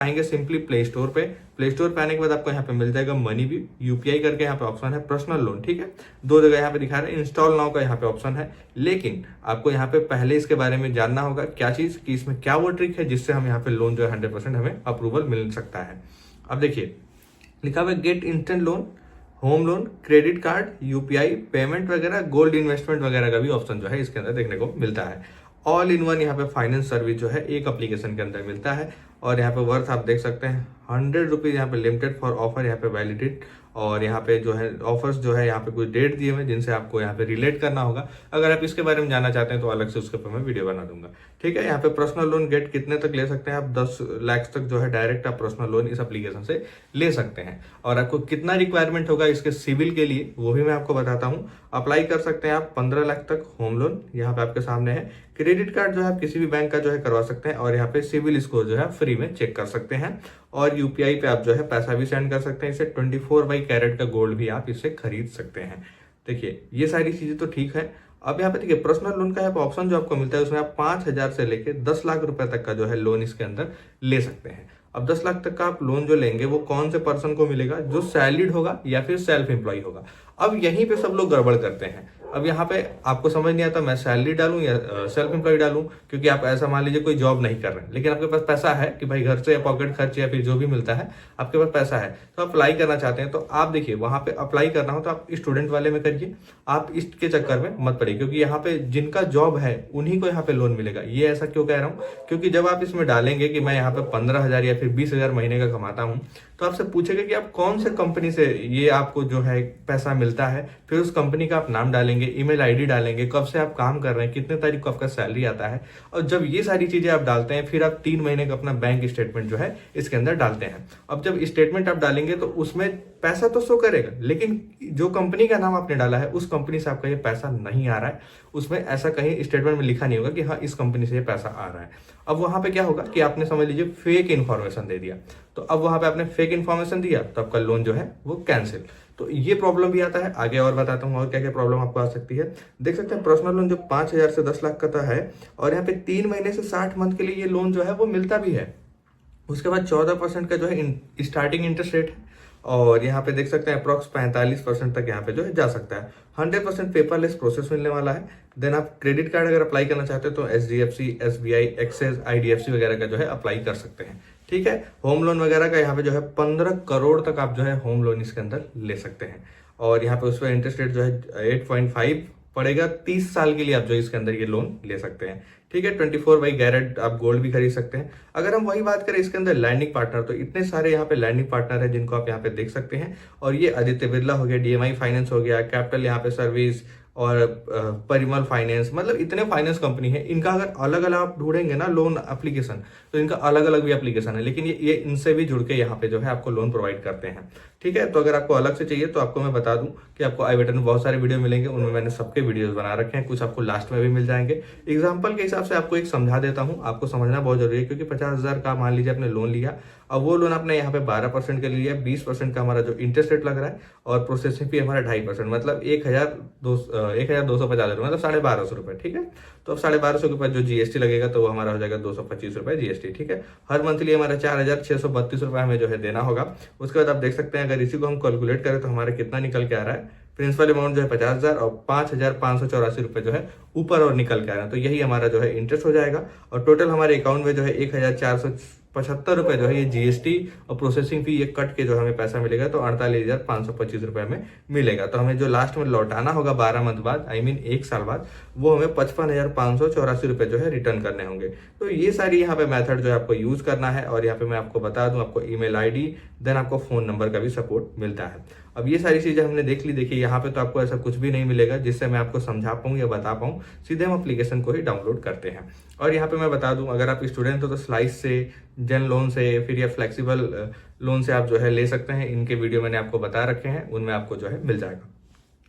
आएंगे simply play store पे। Play store पे आने के बाद आपको यहाँ पे मिल जाएगा मनी भी, यूपीआई करके यहाँ पे ऑप्शन है, पर्सनल लोन, ठीक है। दो जगह यहाँ पे दिखा रहे हैं, इंस्टॉल नाउ का यहाँ पे ऑप्शन है। लेकिन आपको यहाँ पे पहले इसके बारे में जानना होगा क्या चीज, कि इसमें क्या वो ट्रिक है जिससे हम यहाँ पे लोन जो है 100% हमें अप्रूवल मिल सकता है। अब देखिए लिखा हुआ है get instant loan, home loan, credit card, UPI payment वगैरह, गोल्ड इन्वेस्टमेंट वगैरह का भी ऑप्शन जो है इसके अंदर देखने को मिलता है। ऑल इन वन यहाँ पे फाइनेंस सर्विस जो है एक एप्लीकेशन के अंदर मिलता है। और यहाँ पे वर्थ आप देख सकते हैं 100 रुपीज यहाँ पे लिमिटेड फॉर ऑफर यहाँ पे वैलिडेट। और यहाँ पे जो है ऑफर्स जो है यहाँ पे कुछ डेट दिए हुए जिनसे आपको यहाँ पे रिलेट करना होगा। अगर आप इसके बारे में जानना चाहते हैं तो अलग से उसके ऊपर मैं वीडियो बना दूंगा, ठीक है। यहाँ पे पर्सनल लोन गेट कितने तक ले सकते हैं आप, 10 लाख तक जो है डायरेक्ट आप पर्सनल लोन इस एप्लीकेशन से ले सकते हैं। और आपको कितना रिक्वायरमेंट होगा इसके सिविल के लिए वो भी मैं आपको बताता हूँ। अप्लाई कर सकते हैं आप 15 लाख तक होम लोन, यहाँ पे आपके सामने है। क्रेडिट कार्ड जो है आप किसी भी बैंक का जो है करवा सकते हैं। और यहाँ पे सिविल स्कोर जो है फ्री में चेक कर सकते हैं। और यूपीआई पे आप जो है पैसा भी सेंड कर सकते हैं। इसे 24 कैरेट का गोल्ड भी आप इससे खरीद सकते हैं। देखिए ये सारी चीजें तो ठीक है। अब यहाँ पे देखिए पर्सनल लोन का यहाँ पे ऑप्शन जो आपको मिलता है उसमें आप 5,000 से लेके 10 लाख रुपए तक का जो है लोन इसके अंदर ले सकते हैं। अब 10 लाख तक का आप लोन जो लेंगे वो कौन से पर्सन को मिलेगा, जो सैलरीड होगा या फिर सेल्फ एम्प्लॉय होगा। अब यहीं पे सब लोग गड़बड़ करते हैं। अब यहाँ पे आपको समझ नहीं आता मैं सैलरी डालूं या सेल्फ एम्प्लॉय डालूं, क्योंकि आप ऐसा मान लीजिए कोई जॉब नहीं कर रहे हैं लेकिन आपके पास पैसा है कि भाई घर से पॉकेट खर्च या फिर जो भी मिलता है आपके पास पैसा है तो अप्लाई करना चाहते हैं। तो आप देखिए वहां पे अप्लाई करना हो तो आप स्टूडेंट वाले में करिए, आप इसके चक्कर में मत पड़िए, क्योंकि यहाँ पे जिनका जॉब है उन्हीं को यहाँ पे लोन मिलेगा। ये ऐसा क्यों कह रहा हूँ, क्योंकि जब आप इसमें डालेंगे कि मैं यहाँ पे 15,000 या फिर 20,000 महीने का कमाता हूँ तो आपसे पूछेगा कि आप कौन से कंपनी से ये आपको जो है पैसा मिलता है। फिर उस कंपनी का आप नाम डालेंगे, ईमेल आईडी डालेंगे, कब से आप काम कर रहे हैं, कितने तारीख को आपका सैलरी आता है। और जब ये सारी चीजें आप डालते हैं फिर आप 3 महीने का अपना बैंक स्टेटमेंट जो है इसके अंदर डालते हैं। अब जब स्टेटमेंट आप डालेंगे तो उसमें पैसा तो शो करेगा, लेकिन जो कंपनी का नाम आपने डाला है उस कंपनी से आपका ये पैसा नहीं आ रहा है। उसमें ऐसा कहीं स्टेटमेंट में लिखा नहीं होगा कि हाँ इस कंपनी से ये पैसा आ रहा है। अब वहां पे क्या होगा कि आपने समझ लीजिए फेक इन्फॉर्मेशन दे दिया। तो अब वहां पे आपने फेक इन्फॉर्मेशन दिया तो आपका लोन जो है वो कैंसिल। तो ये प्रॉब्लम भी आता है, आगे और बताता हूँ और क्या क्या प्रॉब्लम आपको आ सकती है। देख सकते हैं पर्सनल लोन जो 5,000 से 10 लाख का था है, और यहाँ पे 3 महीने से 60 मंथ के लिए ये लोन जो है वो मिलता भी है। उसके बाद 14% का जो है स्टार्टिंग इंटरेस्ट रेट है। और यहाँ पे देख सकते हैं अप्रॉक्स 45% तक यहाँ पे जो है जा सकता है। 100% पेपरलेस प्रोसेस मिलने वाला है। देन आप क्रेडिट कार्ड अगर अप्लाई करना चाहते हो तो HDFC, SBI, एक्सेस, IDFC वगैरह का जो है अप्लाई कर सकते हैं, ठीक है। होम लोन वगैरह का यहाँ पे जो है 15 करोड़ तक आप जो है होम लोन इसके अंदर ले सकते हैं। और यहाँ पे उस पर इंटरेस्ट रेट जो है 8.5 पड़ेगा। 30 साल के लिए आप जो इसके अंदर ये लोन ले सकते हैं, ठीक है। 24/कैरेट आप गोल्ड भी खरीद सकते हैं। अगर हम वही बात करें इसके अंदर लैंडिंग पार्टनर, तो इतने सारे यहाँ पे लैंडिंग पार्टनर है जिनको आप यहाँ पे देख सकते हैं। और ये आदित्य बिरला हो गया, DMI फाइनेंस हो गया, कैपिटल यहाँ पे सर्विस और परिमल फाइनेंस, मतलब इतने फाइनेंस कंपनी है। इनका अगर अलग अलग आप ढूंढेंगे ना लोन एप्लीकेशन तो इनका अलग अलग भी एप्लीकेशन है, लेकिन ये इनसे भी जुड़ के यहाँ पे जो है आपको लोन प्रोवाइड करते हैं, ठीक है। तो अगर आपको अलग से चाहिए तो आपको मैं बता दूं कि आपको आई बटन में बहुत सारे वीडियो मिलेंगे, उनमें मैंने सबके वीडियोस बना रखे हैं, कुछ आपको लास्ट में भी मिल जाएंगे। एग्जाम्पल के हिसाब से आपको एक समझा देता हूँ, आपको समझना बहुत जरूरी है, क्योंकि 50,000 का मान लीजिए आपने लोन लिया। अब वो लोन आपने यहाँ पे 12% के लिए लिया, 20% का हमारा जो इंटरेस्ट रेट लग रहा है और प्रोसेसिंग फी हमारा 2.5%, मतलब 1,250 रुपये, मतलब 1,250 रुपये, ठीक है। तो अब 1,250 के ऊपर जो GST लगेगा तो वो हमारा हो जाएगा 225 रुपये GST, ठीक है। हर मंथली हमारा 4,632 रुपये हमें जो है देना होगा। उसके बाद आप देख सकते हैं अगर इसी को हम कैलकुलेट करें तो हमारा कितना निकल के आ रहा है। प्रिंसिपल अमाउंट जो है 50,000 और 5,584 रुपये जो है ऊपर और निकल के आ रहा है। तो यही हमारा जो है इंटरेस्ट हो जाएगा। और टोटल हमारे अकाउंट में जो है 1,475 रुपये जो है ये GST और प्रोसेसिंग फी ये कट के जो हमें पैसा मिलेगा, तो 48,525 रुपये हमें मिलेगा। तो हमें जो लास्ट में लौटाना होगा 12 मंथ बाद, I mean 1 साल बाद, वो हमें 55,584 रुपये जो है रिटर्न करने होंगे। तो ये सारी यहाँ पे मेथड जो है आपको यूज करना है। और यहाँ पे मैं आपको बता दूं, आपको ईमेल ID देन आपको फोन नंबर का भी सपोर्ट मिलता है। अब ये सारी चीजें हमने देख ली। देखिए यहाँ पे तो आपको ऐसा कुछ भी नहीं मिलेगा जिससे मैं आपको समझा पाऊँ या बता पाऊँ, सीधे हम एप्लीकेशन को ही डाउनलोड करते हैं। और यहाँ पे मैं बता दूं अगर आप स्टूडेंट हो तो स्लाइस से, जन लोन से, फिर या फ्लेक्सिबल लोन से आप जो है ले सकते हैं। इनके वीडियो मैंने आपको बता रखे हैं, उनमें आपको जो है मिल जाएगा।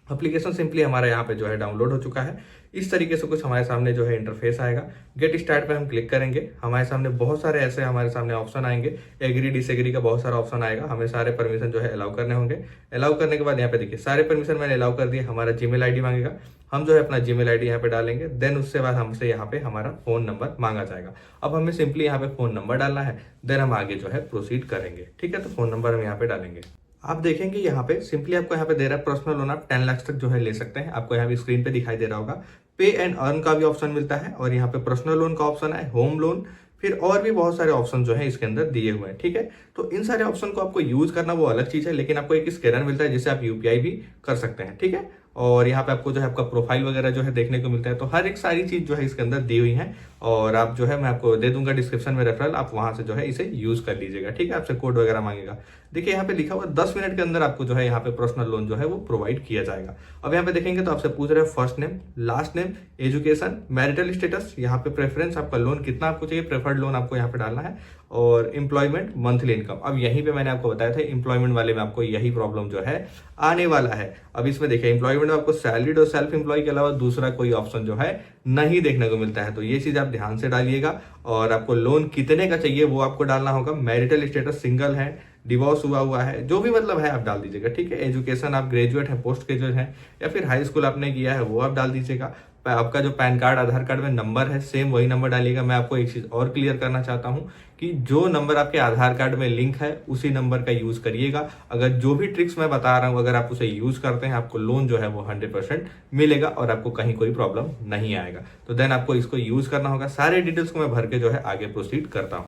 एप्लीकेशन सिंपली हमारा यहाँ पे जो है डाउनलोड हो चुका है। इस तरीके से कुछ हमारे सामने जो है इंटरफेस आएगा। गेट स्टार्ट पे हम क्लिक करेंगे, हमारे सामने बहुत सारे ऐसे हमारे सामने ऑप्शन आएंगे। एग्री डिसएग्री का बहुत सारा ऑप्शन आएगा, हमें सारे परमिशन जो है अलाउ करने होंगे। अलाउ करने के बाद यहाँ पे देखिए सारे परमिशन मैंने अलाउ कर दिए। हमारा जीमेल ID मांगेगा, हम जो है अपना जीमेल आईडी यहाँ पे डालेंगे, देन उसके बाद हमसे यहाँ पे हमारा फ़ोन नंबर मांगा जाएगा। अब हमें सिंपली यहाँ पे फ़ोन नंबर डालना है, देन हम आगे जो है प्रोसीड करेंगे। ठीक है, तो फ़ोन नंबर हम यहाँ पे डालेंगे। आप देखेंगे यहाँ पे सिंपली आपको यहाँ पे दे रहा है पर्सनल लोन आप 10 लाख तक जो है ले सकते हैं। आपको यहाँ पे स्क्रीन पे दिखाई दे रहा होगा। पे एंड अर्न का भी ऑप्शन मिलता है और यहाँ पे पर्सनल लोन का ऑप्शन है, होम लोन, फिर और भी बहुत सारे ऑप्शन जो है इसके अंदर दिए हुए हैं। ठीक है, तो इन सारे ऑप्शन को आपको यूज करना वो अलग चीज है, लेकिन आपको एक स्कैनर मिलता है जिससे आप यूपीआई भी कर सकते हैं। ठीक है, और यहाँ पे आपको जो है आपका प्रोफाइल वगैरह जो है देखने को मिलता है। तो हर एक सारी चीज जो है इसके अंदर दी हुई है और आप जो है मैं आपको दे दूंगा डिस्क्रिप्शन में रेफरल, आप वहां से जो है इसे यूज कर लीजिएगा। ठीक है, आपसे कोड वगैरह मांगेगा। देखिए यहाँ पे लिखा हुआ 10 मिनट के अंदर आपको जो है यहाँ पे पर्सनल लोन जो है वो प्रोवाइड किया जाएगा। अब यहाँ पे देखेंगे तो आपसे पूछ रहे हैं first name, last name, education, marital status, यहाँ पे प्रेफरेंस, आपका लोन कितना आपको चाहिए, प्रेफर्ड लोन आपको यहाँ पे डालना है, और एम्प्लॉयमेंट, मंथली इनकम। अब यहीं पे मैंने आपको बताया था एम्प्लॉयमेंट वाले में आपको यही प्रॉब्लम जो है आने वाला है। अब इसमें देखिए एम्प्लॉयमेंट में आपको सैलरीड और सेल्फ एम्प्लॉय के अलावा दूसरा कोई ऑप्शन जो है नहीं देखने को मिलता है। तो ये चीज आप ध्यान से डालिएगा। और आपको लोन कितने का चाहिए वो आपको डालना होगा। मैरिटल स्टेटस सिंगल है, डिवोर्स हुआ है, जो भी मतलब है आप डाल दीजिएगा। ठीक है, एजुकेशन आप ग्रेजुएट है, पोस्ट ग्रेजुएट है, या फिर हाई स्कूल आपने किया है वो आप डाल दीजिएगा। आपका जो पैन कार्ड आधार कार्ड में नंबर है सेम वही नंबर डालिएगा। मैं आपको एक चीज और क्लियर करना चाहता हूं कि जो नंबर आपके आधार कार्ड में लिंक है उसी नंबर का यूज करिएगा। अगर जो भी ट्रिक्स मैं बता रहा हूं अगर आप उसे यूज करते हैं आपको लोन जो है वो 100% मिलेगा और आपको कहीं कोई प्रॉब्लम नहीं आएगा। तो देन आपको इसको यूज करना होगा। सारे डिटेल्स को मैं भर के जो है आगे प्रोसीड करता हूँ।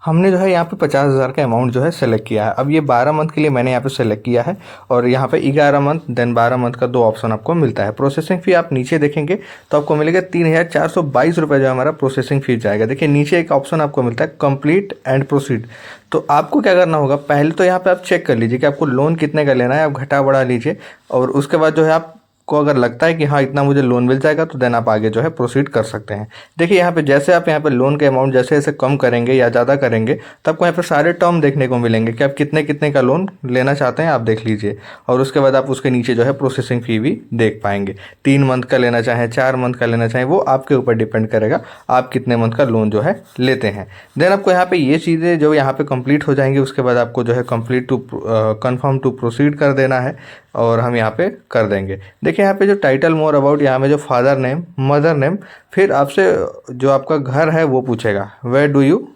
हमने जो है यहाँ पे 50,000 का अमाउंट जो है सेलेक्ट किया है। अब ये 12 मंथ के लिए मैंने यहाँ पे सेलेक्ट किया है और यहाँ पे 11 मंथ देन 12 मंथ का 2 ऑप्शन आपको मिलता है। प्रोसेसिंग फी आप नीचे देखेंगे तो आपको मिलेगा 3,422 रुपये जो हमारा प्रोसेसिंग फी जाएगा। देखिए नीचे एक ऑप्शन आपको मिलता है कंप्लीट एंड प्रोसीड। तो आपको क्या करना होगा, पहले तो यहाँ पे आप चेक कर लीजिए कि आपको लोन कितने का लेना है, आप घटा बढ़ा लीजिए और उसके बाद जो है आप को अगर लगता है कि हाँ इतना मुझे लोन मिल जाएगा तो देन आप आगे जो है प्रोसीड कर सकते हैं। देखिए यहाँ पे जैसे आप यहाँ पे लोन के अमाउंट जैसे जैसे कम करेंगे या ज़्यादा करेंगे तो आपको यहाँ पे सारे टर्म देखने को मिलेंगे कि आप कितने कितने का लोन लेना चाहते हैं, आप देख लीजिए। और उसके बाद आप उसके नीचे जो है प्रोसेसिंग फ़ी भी देख पाएंगे। 3 मंथ का लेना चाहें, 4 मंथ का लेना चाहें, वो आपके ऊपर डिपेंड करेगा आप कितने मंथ का लोन जो है लेते हैं। देन आपको यहाँ पे ये चीज़ें जो यहाँ पे कंप्लीट हो जाएंगी उसके बाद आपको जो है complete to confirm to proceed कर देना है और हम यहाँ पे कर देंगे। देखिए यहाँ पे जो टाइटल मोर अबाउट, यहाँ में जो फादर नेम, मदर नेम, फिर आपसे जो आपका घर है वो पूछेगा वेयर डू यू।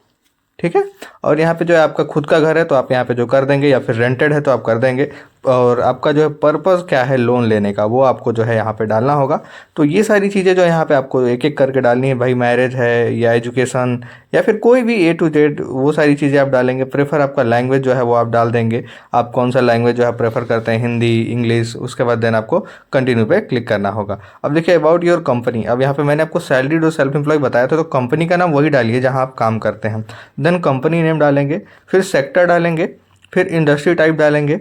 ठीक है, और यहाँ पे जो है आपका खुद का घर है तो आप यहाँ पे जो कर देंगे, या फिर रेंटेड है तो आप कर देंगे। और आपका जो है पर्पस क्या है लोन लेने का वो आपको जो है यहाँ पे डालना होगा। तो ये सारी चीज़ें जो यहाँ पे आपको एक एक करके डालनी है। भाई मैरिज है या एजुकेशन या फिर कोई भी A to Z वो सारी चीज़ें आप डालेंगे। प्रेफर आपका लैंग्वेज जो है वो आप डाल देंगे, आप कौन सा लैंग्वेज जो है प्रेफर करते हैं, हिंदी, इंग्लिश। उसके बाद देन आपको कंटिन्यू पे क्लिक करना होगा। अब देखिए अबाउट योर कंपनी, अब यहाँ पे मैंने आपको सैलरीड और सेल्फ एम्प्लॉय बताया था तो कंपनी का नाम वही डालिए जहाँ आप काम करते हैं। देन कंपनी नेम डालेंगे, फिर सेक्टर डालेंगे, फिर इंडस्ट्री टाइप डालेंगे,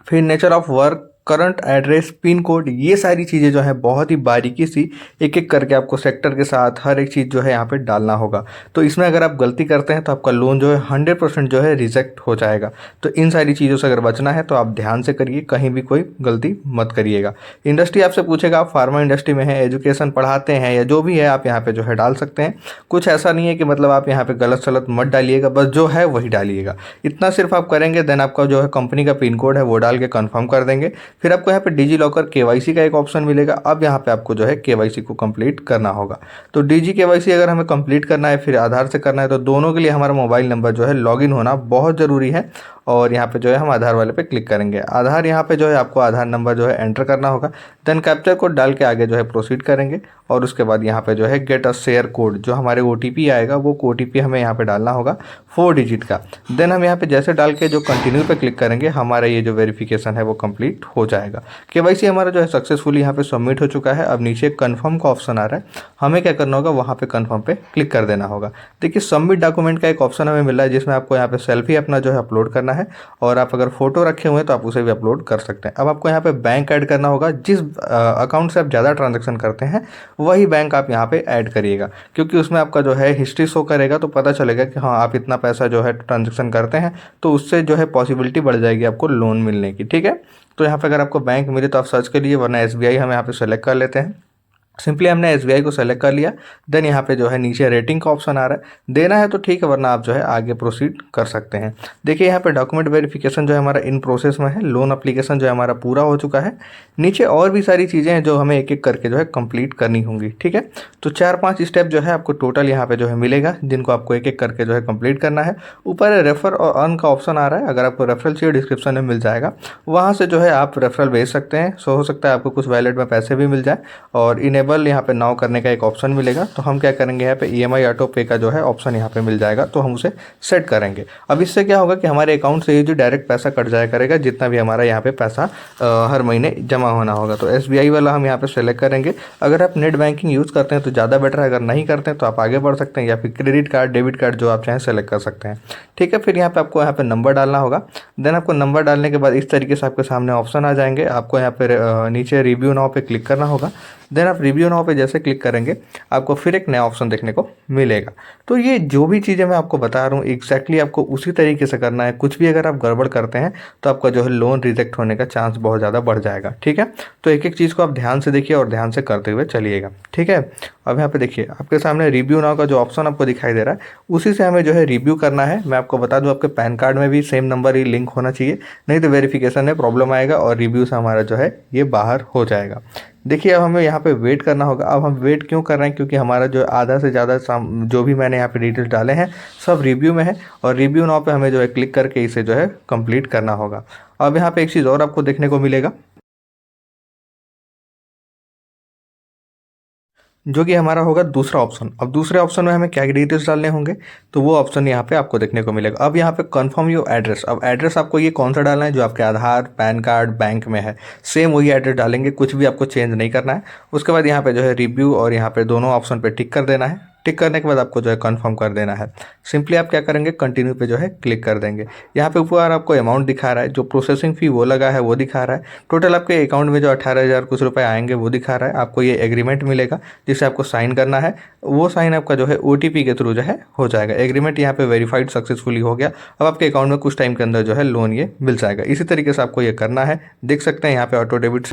फिर nature of work, current address, pin code, ये सारी चीज़ें जो है बहुत ही बारीकी सी एक एक करके आपको सेक्टर के साथ हर एक चीज़ जो है यहाँ पे डालना होगा। तो इसमें अगर आप गलती करते हैं तो आपका लोन जो है 100% जो है रिजेक्ट हो जाएगा। तो इन सारी चीज़ों से अगर बचना है तो आप ध्यान से करिए, कहीं भी कोई गलती मत करिएगा। इंडस्ट्री आपसे पूछेगा आप फार्मा इंडस्ट्री में है, एजुकेशन पढ़ाते हैं या जो भी है आप यहाँ पर जो है डाल सकते हैं। कुछ ऐसा नहीं है कि मतलब आप यहाँ पर गलत सलत मत डालिएगा, बस जो है वही डालिएगा। इतना सिर्फ आप करेंगे देन आपका जो है कंपनी का पिन कोड है वो डाल के कन्फर्म कर देंगे। फिर आपको यहाँ पे डिजी लॉकर केवाईसी का एक ऑप्शन मिलेगा। अब यहाँ पे आपको जो है केवाईसी को कंप्लीट करना होगा। तो डीजी केवाईसी अगर हमें कंप्लीट करना है फिर आधार से करना है तो दोनों के लिए हमारा मोबाइल नंबर जो है लॉगिन होना बहुत ज़रूरी है। और यहाँ पे जो है हम आधार वाले पे क्लिक करेंगे। आधार यहाँ पे जो है आपको आधार नंबर जो है एंटर करना होगा। देन कैप्चर कोड डाल के आगे जो है प्रोसीड करेंगे और उसके बाद यहाँ पे जो है गेट अ शेयर कोड, जो हमारे OTP आएगा वो OTP हमें यहाँ पे डालना होगा 4 डिजिट का। देन हम यहाँ पे जैसे डाल के जो कंटिन्यू पे क्लिक करेंगे हमारा ये जो वेरिफिकेशन है वो कंप्लीट हो जाएगा। केवाईसी हमारा जो है सक्सेसफुली यहाँ पे सबमिट हो चुका है। अब नीचे कन्फर्म का ऑप्शन आ रहा है, हमें क्या करना होगा वहाँ पे कन्फर्म पे क्लिक कर देना होगा। देखिए सबमिट डॉक्यूमेंट का एक ऑप्शन हमें मिल रहा है जिसमें आपको यहाँ पे सेल्फी अपना जो है अपलोड करना है और आप अगर फोटो रखे हुए हैं तो आप उसे भी अपलोड कर सकते हैं। अब आपको यहाँ पे बैंक ऐड करना होगा। जिस अकाउंट से आप ज़्यादा ट्रांजैक्शन करते हैं वही बैंक आप यहाँ पे ऐड करिएगा, क्योंकि उसमें आपका जो है हिस्ट्री शो करेगा तो पता चलेगा कि हाँ आप इतना पैसा जो है ट्रांजैक्शन करते हैं, तो उससे जो है पॉसिबिलिटी बढ़ जाएगी आपको लोन मिलने की। ठीक है, तो यहाँ पे अगर आपको बैंक मिले तो आप सर्च करिए, वरना SBI हम यहाँ पे सेलेक्ट कर लेते हैं। सिंपली हमने एसबीआई को सेलेक्ट कर लिया। देन यहाँ पे जो है नीचे रेटिंग का ऑप्शन आ रहा है, देना है तो ठीक है, वरना आप जो है आगे प्रोसीड कर सकते हैं। देखिए यहाँ पे डॉक्यूमेंट वेरिफिकेशन जो है हमारा इन प्रोसेस में है, लोन एप्लीकेशन जो है हमारा पूरा हो चुका है। नीचे और भी सारी चीज़ें हैं जो हमें एक एक करके जो है कंप्लीट करनी होंगी, ठीक है। तो 4-5 स्टेप जो है आपको टोटल यहाँ पे जो है मिलेगा, जिनको आपको एक एक करके जो है कंप्लीट करना है। ऊपर रेफर और अर्न का ऑप्शन आ रहा है, अगर आपको रेफरल चाहिए डिस्क्रिप्शन में मिल जाएगा, वहाँ से जो है आप रेफरल भेज सकते हैं। सो हो सकता है आपको कुछ वैलेट में पैसे भी मिल जाए। और इनेबल यहाँ पे नाउ करने का एक ऑप्शन मिलेगा, तो हम क्या करेंगे यहाँ पे ईएमआई ऑटो पे का जो है ऑप्शन यहाँ पे मिल जाएगा, तो हम उसे सेट करेंगे। अब इससे क्या होगा कि हमारे अकाउंट से ये जो डायरेक्ट पैसा कट जाया करेगा, जितना भी हमारा यहाँ पे पैसा हर महीने जमा होना होगा। तो एसबीआई वाला हम यहाँ पे सेलेक्ट करेंगे। अगर आप नेट बैंकिंग यूज़ करते हैं तो ज़्यादा बेटर है, अगर नहीं करते हैं तो आप आगे बढ़ सकते हैं, या फिर क्रेडिट कार्ड, डेबिट कार्ड जो आप चाहें सेलेक्ट कर सकते हैं, ठीक है। फिर यहाँ पे आपको यहाँ पे नंबर डालना होगा। देन आपको नंबर डालने के बाद इस तरीके से आपके सामने ऑप्शन आ जाएंगे। आपको यहाँ पे नीचे रिव्यू नाउ पे क्लिक करना होगा। देन आप रिव्यू नाउ पे जैसे क्लिक करेंगे आपको फिर एक नया ऑप्शन देखने को मिलेगा। तो ये जो भी चीज़ें मैं आपको बता रहा हूँ एग्जैक्टली आपको उसी तरीके से करना है। कुछ भी अगर आप गड़बड़ करते हैं तो आपका जो है लोन रिजेक्ट होने का चांस बहुत ज़्यादा बढ़ जाएगा, ठीक है। तो एक एक चीज़ को आप ध्यान से देखिए और ध्यान से करते हुए चलिएगा, ठीक है। अब यहाँ पे देखिए आपके सामने रिव्यू नाउ का जो ऑप्शन आपको दिखाई दे रहा है, उसी से हमें जो है रिव्यू करना है। मैं आपको बता दूं आपके पैन कार्ड में भी सेम नंबर ही लिंक होना चाहिए, नहीं तो वेरिफिकेशन में प्रॉब्लम आएगा और रिव्यू से हमारा जो है ये बाहर हो जाएगा। देखिए अब हमें यहाँ पे वेट करना होगा। अब हम वेट क्यों कर रहे हैं, क्योंकि हमारा जो आधा से ज़्यादा जो भी मैंने यहाँ पे डिटेल्स डाले हैं सब रिव्यू में है, और रिव्यू नाउ पे हमें जो है क्लिक करके इसे जो है कंप्लीट करना होगा। अब यहाँ पे एक चीज़ और आपको देखने को मिलेगा, जो कि हमारा होगा दूसरा ऑप्शन। अब दूसरे ऑप्शन में हमें क्या डिटेल्स डालने होंगे, तो वो ऑप्शन यहाँ पे आपको देखने को मिलेगा। अब यहाँ पे कंफर्म योर एड्रेस। अब एड्रेस आपको ये कौन सा डालना है, जो आपके आधार, पैन कार्ड, बैंक में है, सेम वही एड्रेस डालेंगे, कुछ भी आपको चेंज नहीं करना है। उसके बाद यहाँ पे जो है रिव्यू और यहाँ पे दोनों ऑप्शन पे टिक कर देना है। टिक करने के बाद आपको जो है कंफर्म कर देना है। सिंपली आप क्या करेंगे, कंटिन्यू पे जो है क्लिक कर देंगे। यहाँ पे ऊपर आपको अमाउंट दिखा रहा है, जो प्रोसेसिंग फ़ी वो लगा है वो दिखा रहा है। टोटल आपके अकाउंट में जो 18,000 कुछ रुपए आएंगे वो दिखा रहा है। आपको ये एग्रीमेंट मिलेगा जिसे आपको साइन करना है, वो साइन आपका जो है ओटीपी के थ्रू जो है हो जाएगा। एग्रीमेंट यहाँ पे वेरीफाइड सक्सेसफुली हो गया। अब आपके अकाउंट में कुछ टाइम के अंदर जो है लोन ये मिल जाएगा। इसी तरीके से आपको ये करना है। देख सकते हैं यहाँ पे ऑटो डेबिट